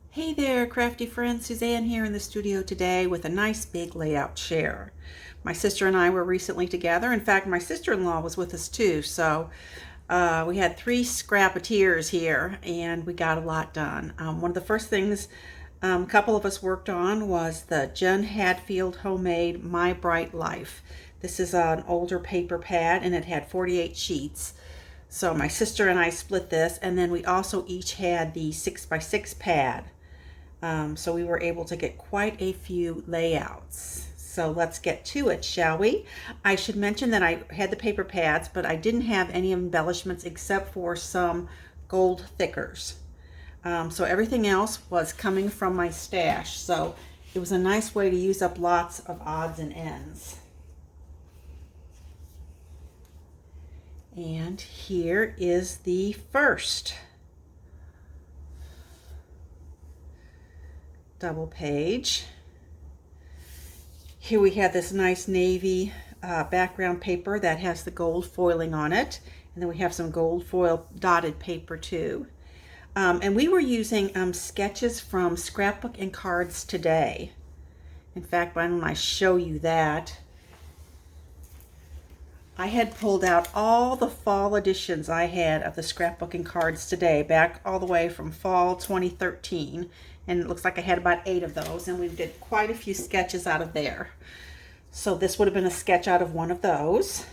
Hey there, crafty friends. Suzanne here in the studio today with a nice big layout chair. My sister and I were recently together. In fact, my sister-in-law was with us too. So we had 3 scrapateers here and we got a lot done. One of the first things a couple of us worked on was the Jen Hadfield homemade My Bright Life. This is an older paper pad and it had 48 sheets. So my sister and I split this, and then we also each had the 6x6 pad. So we were able to get quite a few layouts. So let's get to it, shall we? I should mention that I had the paper pads, but I didn't have any embellishments except for some gold thickers. So everything else was coming from my stash. So it was a nice way to use up lots of odds and ends. And here is the first double page. Here we have this nice navy background paper that has the gold foiling on it, and then we have some gold foil dotted paper too. And we were using sketches from Scrapbook and Cards Today. In fact, why don't I show you that? I had pulled out all the fall editions I had of the Scrapbook and Cards Today, back all the way from fall 2013. And it looks like I had about 8 of those, and we did quite a few sketches out of there. So this would have been a sketch out of one of those.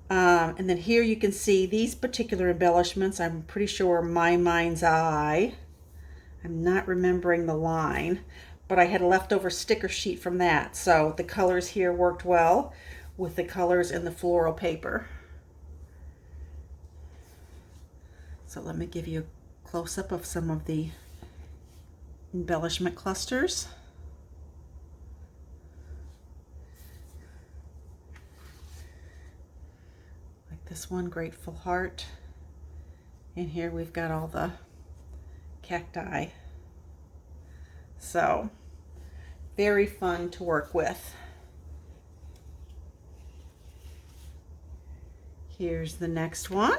And then here you can see these particular embellishments. I'm pretty sure My Mind's Eye. I'm not remembering the line, but I had a leftover sticker sheet from that. So the colors here worked well with the colors in the floral paper. So let me give you a close-up of some of the embellishment clusters. Like this one, Grateful Heart. And here we've got all the cacti. So very fun to work with. Here's the next one.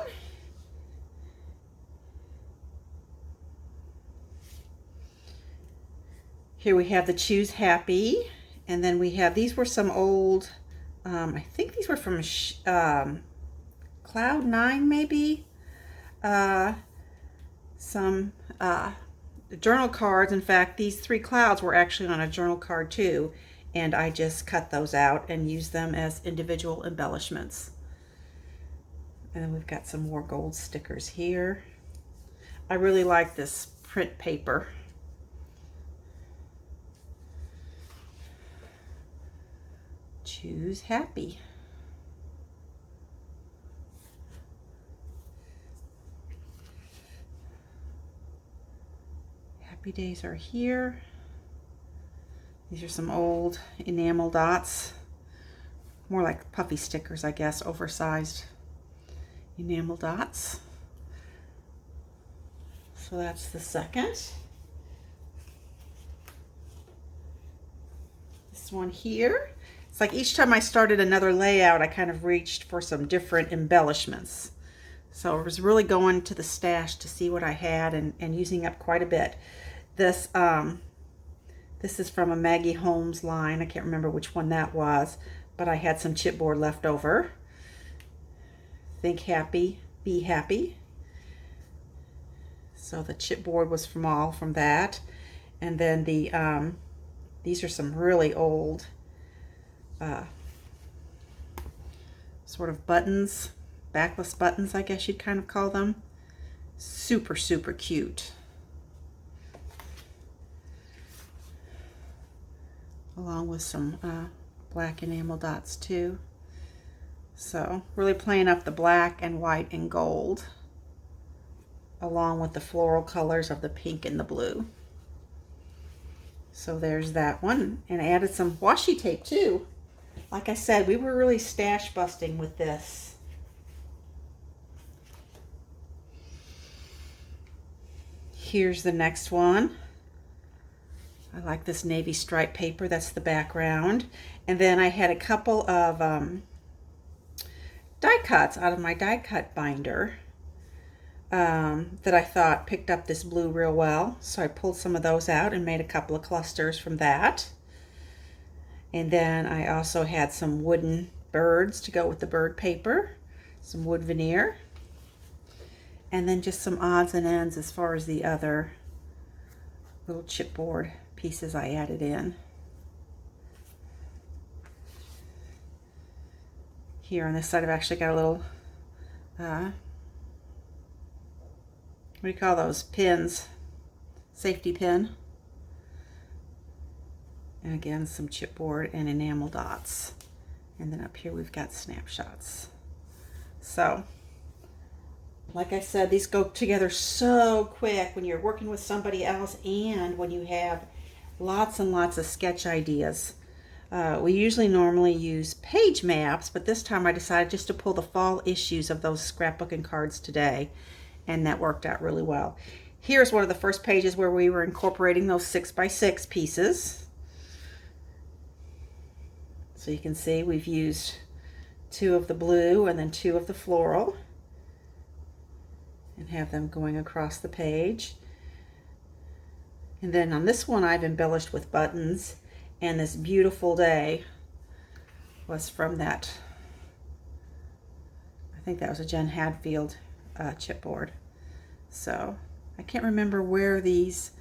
Here we have the Choose Happy, and then we have, these were some old, I think these were from Cloud 9 maybe, some journal cards. In fact, these 3 clouds were actually on a journal card too, and I just cut those out and used them as individual embellishments. And then we've got some more gold stickers here. I really like this print paper. Choose Happy. Happy Days are here. These are some old enamel dots. More like puffy stickers, I guess, oversized enamel dots. So that's the second. This one here. It's like each time I started another layout, I kind of reached for some different embellishments. So I was really going to the stash to see what I had and using up quite a bit. This is from a Maggie Holmes line. I can't remember which one that was, but I had some chipboard left over. Think Happy, Be Happy. So the chipboard was from that. And then the these are some really old sort of buttons, backless buttons, I guess you'd kind of call them. Super, super cute. Along with some black enamel dots too. So really playing up the black and white and gold, along with the floral colors of the pink and the blue. So there's that one. And I added some washi tape too. Like I said, we were really stash busting with this. Here's the next one. I like this navy stripe paper. That's the background. And then I had a couple of die cuts out of my die cut binder that I thought picked up this blue real well. So I pulled some of those out and made a couple of clusters from that. And then I also had some wooden birds to go with the bird paper, some wood veneer, and then just some odds and ends as far as the other little chipboard pieces I added in. Here on this side I've actually got a little, what do you call those, pins, safety pin. And again, some chipboard and enamel dots. And then up here we've got snapshots. So, like I said, these go together so quick when you're working with somebody else and when you have lots and lots of sketch ideas. We usually normally use page maps, but this time I decided just to pull the fall issues of those scrapbooking cards today, and that worked out really well. Here's one of the first pages where we were incorporating those 6x6 pieces. So you can see we've used 2 of the blue and then 2 of the floral and have them going across the page. And then on this one I've embellished with buttons, and this beautiful day was from that, I think that was a Jen Hadfield chipboard. So I can't remember where these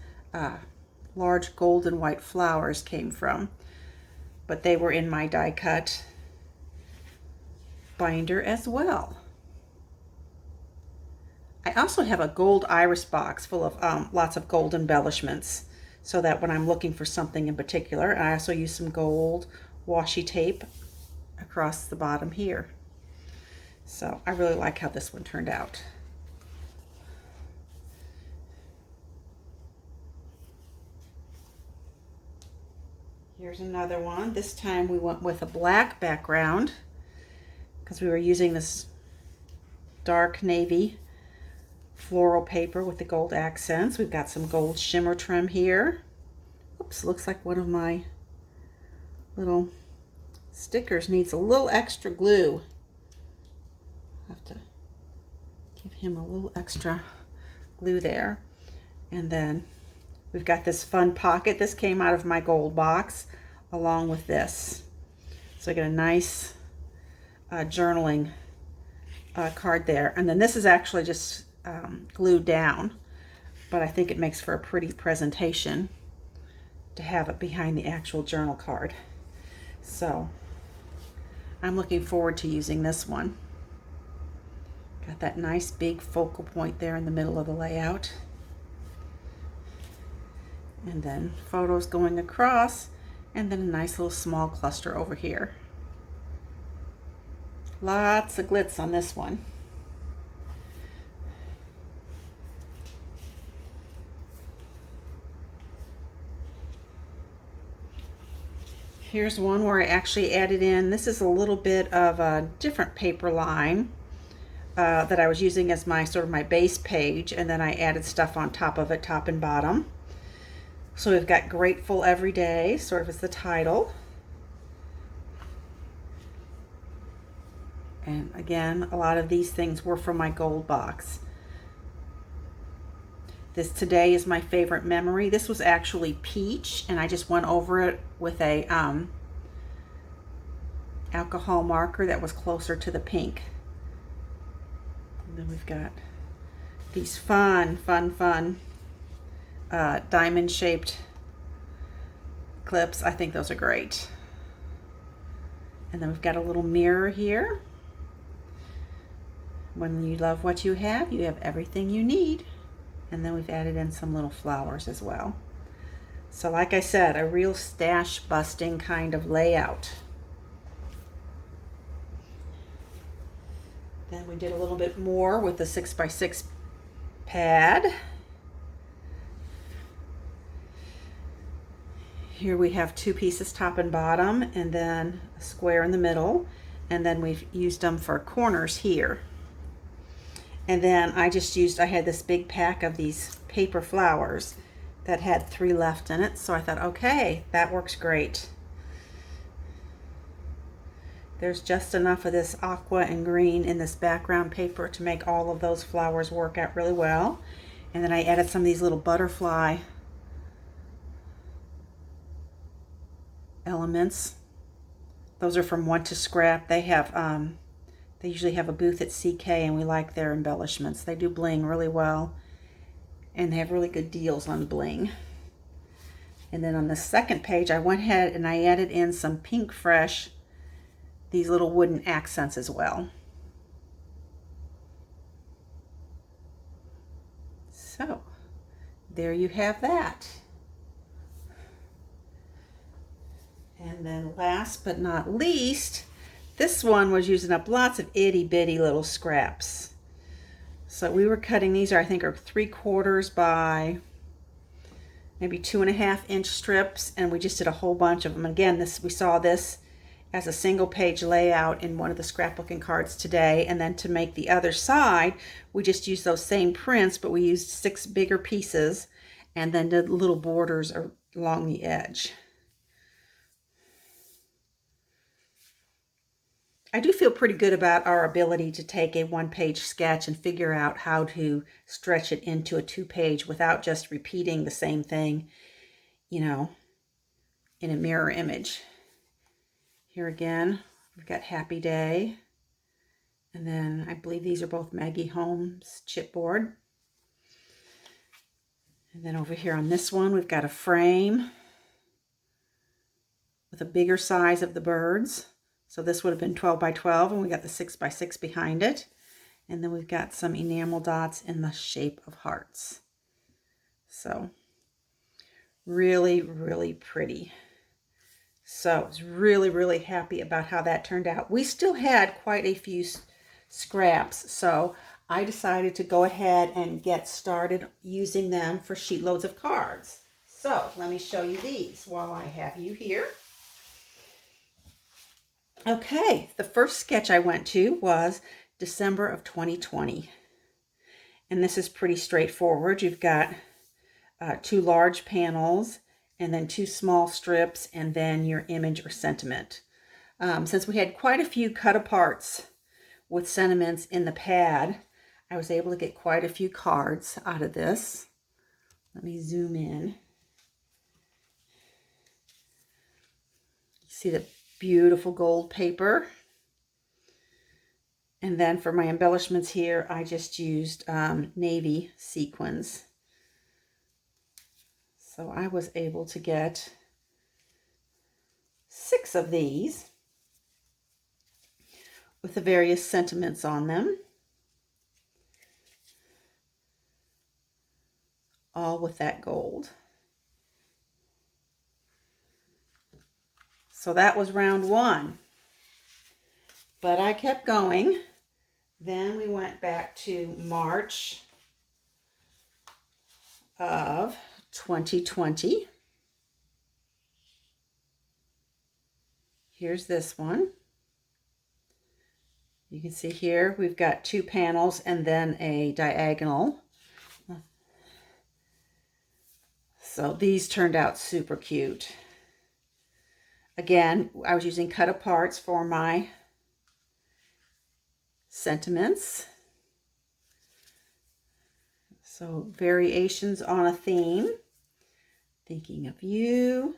large gold and white flowers came from, but they were in my die cut binder as well. I also have a gold iris box full of lots of gold embellishments, so that when I'm looking for something in particular, I also use some gold washi tape across the bottom here. So I really like how this one turned out. Here's another one. This time we went with a black background because we were using this dark navy floral paper with the gold accents. We've got some gold shimmer trim here. Oops, looks like one of my little stickers needs a little extra glue. Have to give him a little extra glue there. And then we've got this fun pocket. This came out of my gold box along with this. So I get a nice journaling card there. And then this is actually just glued down, but I think it makes for a pretty presentation to have it behind the actual journal card. So I'm looking forward to using this one. Got that nice big focal point there in the middle of the layout. And then photos going across, and then a nice little small cluster over here. Lots of glitz on this one. Here's one where I actually added in, this is a little bit of a different paper line that I was using as my sort of my base page, and then I added stuff on top of it, top and bottom. So we've got Grateful Every Day, sort of as the title. And again, a lot of these things were from my gold box. This Today is My Favorite Memory. This was actually peach, and I just went over it with a alcohol marker that was closer to the pink. And then we've got these fun diamond-shaped clips. I think those are great. And then we've got a little mirror here. When you love what you have everything you need. And then we've added in some little flowers as well. So like I said, a real stash busting kind of layout. Then we did a little bit more with the 6x6 pad. Here we have 2 pieces, top and bottom, and then a square in the middle. And then we've used them for corners here. And then I had this big pack of these paper flowers that had 3 left in it. So I thought, okay, that works great. There's just enough of this aqua and green in this background paper to make all of those flowers work out really well. And then I added some of these little butterfly elements. Those are from Want to Scrap. They have they usually have a booth at CK, and we like their embellishments. They do bling really well, and they have really good deals on bling. And then on the second page, I went ahead and I added in some Pink Fresh, these little wooden accents as well. So there you have that. And then last but not least, this one was using up lots of itty bitty little scraps. So we were cutting, these are, I think, are 3/4 by maybe 2.5-inch strips, and we just did a whole bunch of them. Again, we saw this as a single page layout in one of the scrapbooking cards today, and then to make the other side, we just used those same prints, but we used 6 bigger pieces and then did little borders along the edge. I do feel pretty good about our ability to take a 1-page sketch and figure out how to stretch it into a 2-page without just repeating the same thing, you know, in a mirror image. Here again, we've got Happy Day. And then I believe these are both Maggie Holmes chipboard. And then over here on this one, we've got a frame with a bigger size of the birds. So this would have been 12 by 12, and we got the 6 by 6 behind it. And then we've got some enamel dots in the shape of hearts. So really, really pretty. So I was really, really happy about how that turned out. We still had quite a few scraps, so I decided to go ahead and get started using them for sheet loads of cards. So let me show you these while I have you here. Okay, the first sketch I went to was December of 2020. And this is pretty straightforward. You've got 2 large panels and then 2 small strips and then your image or sentiment. Since we had quite a few cut aparts with sentiments in the pad, I was able to get quite a few cards out of this. Let me zoom in. You see the beautiful gold paper. And then for my embellishments here, I just used navy sequins. So I was able to get 6 of these with the various sentiments on them, all with that gold. So that was round 1. But I kept going. Then we went back to March of 2020. Here's this one. You can see here we've got 2 panels and then a diagonal. So these turned out super cute. Again, I was using cut aparts for my sentiments. So variations on a theme. Thinking of you.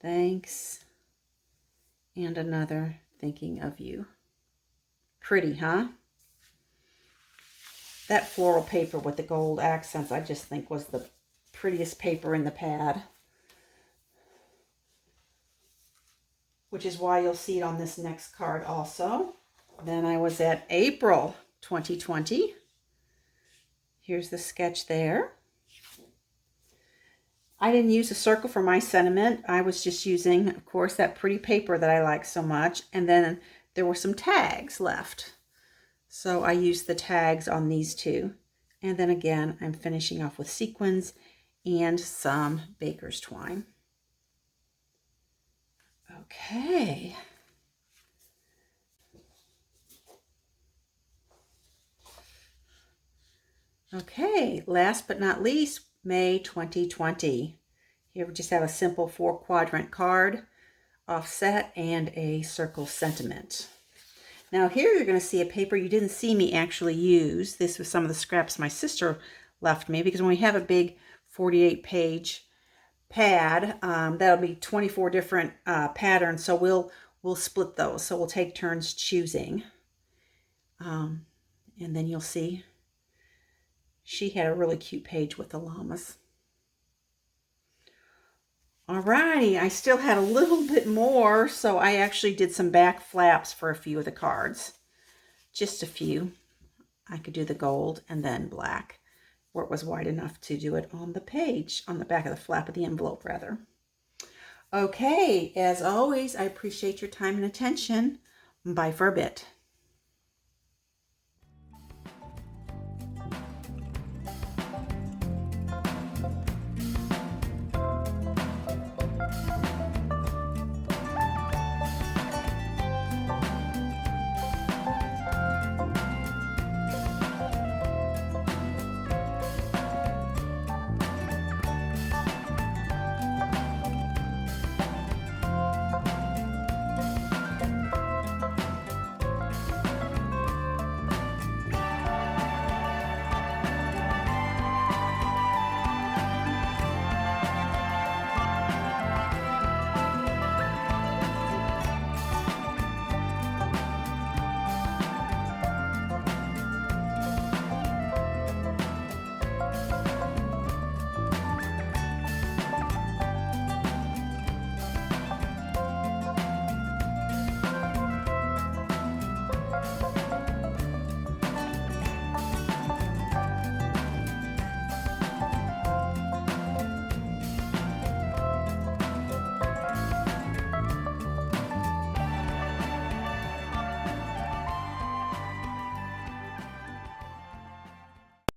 Thanks. And another thinking of you. Pretty, huh? That floral paper with the gold accents, I just think was the prettiest paper in the pad. Which is why you'll see it on this next card also. Then I was at April 2020. Here's the sketch there. I didn't use a circle for my sentiment. I was just using, of course, that pretty paper that I like so much. And then there were some tags left. So I used the tags on these 2. And then again, I'm finishing off with sequins and some baker's twine. Okay. Okay, last but not least, May 2020. Here we just have a simple 4-quadrant card, offset, and a circle sentiment. Now here you're going to see a paper you didn't see me actually use. This was some of the scraps my sister left me, because when we have a big 48-page pad, that'll be 24 different patterns, so we'll split those. So we'll take turns choosing. And then you'll see she had a really cute page with the llamas. Alrighty, I still had a little bit more, so I actually did some back flaps for a few of the cards. Just a few. I could do the gold and then black, where it was wide enough to do it on the page, on the back of the flap of the envelope, rather. Okay, as always, I appreciate your time and attention. Bye for a bit.